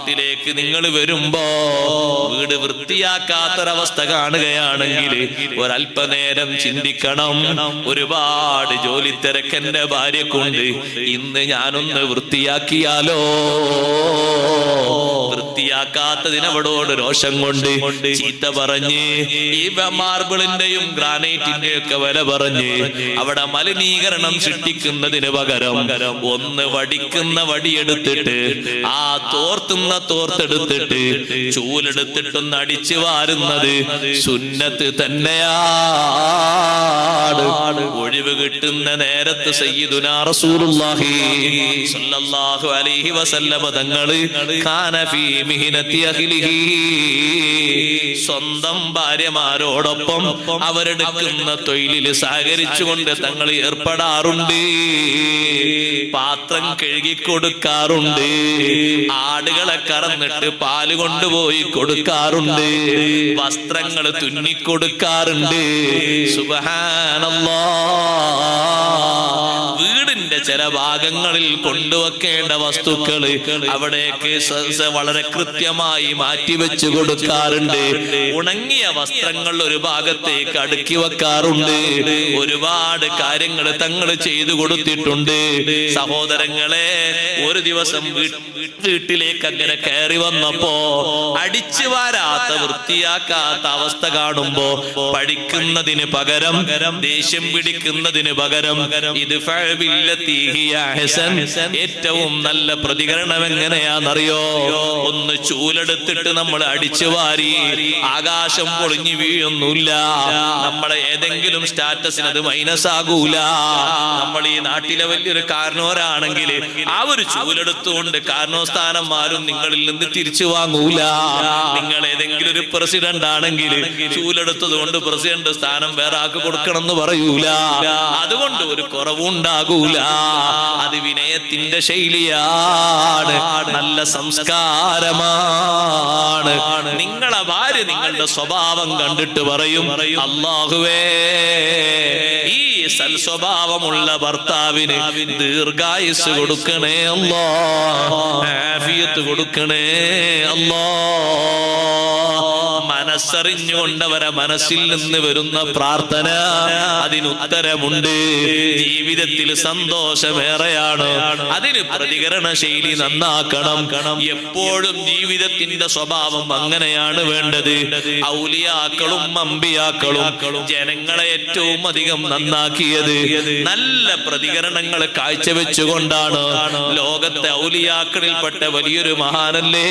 വീട്ടിലേക്ക് നിങ്ങൾ വരുമ്പോ വീട് വൃത്തിയാക്കാത്തൊരവസ്ഥ കാണുകയാണെങ്കിൽ ഒരല്പനേരം ചിന്തിക്കണം. ഒരുപാട് ജോലി തിരക്കെന്റെ ഭാര്യക്കുണ്ട്, ഇന്ന് ഞാനൊന്ന് വൃത്തിയാക്കിയാലോ? വൃത്തിയാക്കാത്തതിനവടോട് രോഷം കൊണ്ട് ചീത്ത പറഞ്ഞ് ഈ മാർബിളിന്റെയും ഗ്രാനൈറ്റിന്റെയും ഒക്കെ വില പറഞ്ഞ് അവിടെ മലിനീകരണം സൃഷ്ടിക്കുന്നതിന് പകരം ഒന്ന് വടിക്കുന്ന വടിയെടുത്തിട്ട് ആ തോർത്തെടുത്തിട്ട് ചൂലെടുത്തിട്ടൊന്ന് അടിച്ചു വാരുന്നത് സുന്നത്ത് തന്നെയാണ്. ഒഴിവ് കിട്ടുന്ന നേരത്ത് സയ്യിദുനാ റസൂലുള്ളാഹി സ്വല്ലല്ലാഹു അലൈഹി വസല്ലമ തങ്ങള് കാന ഫീ മിഹ്നതി അഹ്ലിഹി, സ്വന്തം ഭാര്യമാരോടൊപ്പം അവരെടുക്കുന്ന തൊഴിലിൽ സഹകരിച്ചുകൊണ്ട് തങ്ങൾ ഏർപ്പെടാറുണ്ട്. പാത്രം കഴുകിക്കൊടുക്കാറുണ്ട്, ആടുകളെ കറന്നിട്ട് പാല് കൊണ്ടുപോയി കൊടുക്കാറുണ്ട്, വസ്ത്രങ്ങൾ തുന്നിക്കൊടുക്കാറുണ്ട്. സുബ്ഹാനല്ലാഹ്. വീടിന്റെ ചില ഭാഗങ്ങളിൽ കൊണ്ടുവെക്കേണ്ട വസ്തുക്കള് അവിടേക്ക് വളരെ കൃത്യമായി മാറ്റിവെച്ചു കൊടുക്കാറുണ്ട്. ഉണങ്ങിയ വസ്ത്രങ്ങൾ ഒരു ഭാഗത്തേക്ക് അടുക്കി വെക്കാറുണ്ട്. ഒരുപാട് കാര്യങ്ങൾ തങ്ങൾ ചെയ്തു കൊടുത്തിട്ടുണ്ട്. സഹോദരങ്ങളെ, ഒരു ദിവസം വീട്ടിലേക്ക് അങ്ങനെ കയറി വന്നപ്പോ അടിച്ചു വാരാത്ത വൃത്തിയാക്കാത്ത അവസ്ഥ കാണുമ്പോ പഠിക്കുന്നതിന് പകരം ദേഷ്യം പിടിക്കുന്നതിന് പകരം ഇത് ഏറ്റവും നല്ല പ്രതികരണം എങ്ങനെയാണെന്നറിയോ? ഒന്ന് ചൂലെടുത്തിട്ട് നമ്മൾ അടിച്ചു വാരി ആകാശം പൊളിഞ്ഞു വീഴൊന്നുമില്ല. നമ്മളെ ഏതെങ്കിലും സ്റ്റാറ്റസിന് അത് മൈനസ് ആകൂല. നമ്മൾ ഈ നാട്ടിലെ വലിയൊരു കാരണവരാണെങ്കിൽ ആ ഒരു ചൂലെടുത്തുകൊണ്ട് കാരണോസ്ഥാനന്മാരും നിങ്ങളിൽ നിന്ന് തിരിച്ചു വാങ്ങൂല. നിങ്ങൾ ഏതെങ്കിലും ഒരു പ്രസിഡന്റ് ആണെങ്കിൽ ചൂലെടുത്തത് കൊണ്ട് പ്രസിഡന്റ് സ്ഥാനം വേറെ ആൾക്ക് കൊടുക്കണം എന്ന് പറയൂല. അതുകൊണ്ട് ഒരു കുറവുണ്ടാകൂല. അത് വിനയത്തിന്റെ ശൈലിയാണ്, നല്ല സംസ്കാരമാണ്. നിങ്ങളെ ഭാര്യ നിങ്ങളുടെ സ്വഭാവം കണ്ടിട്ട് പറയും, അല്ലാഹുവേ ഈ സൽസ്വഭാവമുള്ള ഭർത്താവിന് ദീർഘായുസ് കൊടുക്കണേ അല്ലാഹ്, ആഫിയത്ത് കൊടുക്കണേ അല്ലാഹ്. മനസ്സറിഞ്ഞുകൊണ്ടവരെ മനസ്സിൽ നിന്ന് വരുന്ന പ്രാർത്ഥന അതിനുത്തരമുണ്ട്. ജീവിതത്തിൽ സന്തോഷമേറെയാണ്, അതിന് പ്രതികരണ ശൈലി നന്നാക്കണം. എപ്പോഴും ജീവിതത്തിന്റെ സ്വഭാവം അങ്ങനെയാണ് വേണ്ടത്. ഔലിയാക്കളും അമ്പിയാക്കളും ജനങ്ങളെ ഏറ്റവും അധികം നന്നാക്കിയത് നല്ല പ്രതികരണങ്ങൾ കാഴ്ചവെച്ചുകൊണ്ടാണ്. ലോകത്തെ ഔലിയാക്കളിൽപ്പെട്ട വലിയൊരു മഹാനല്ലേ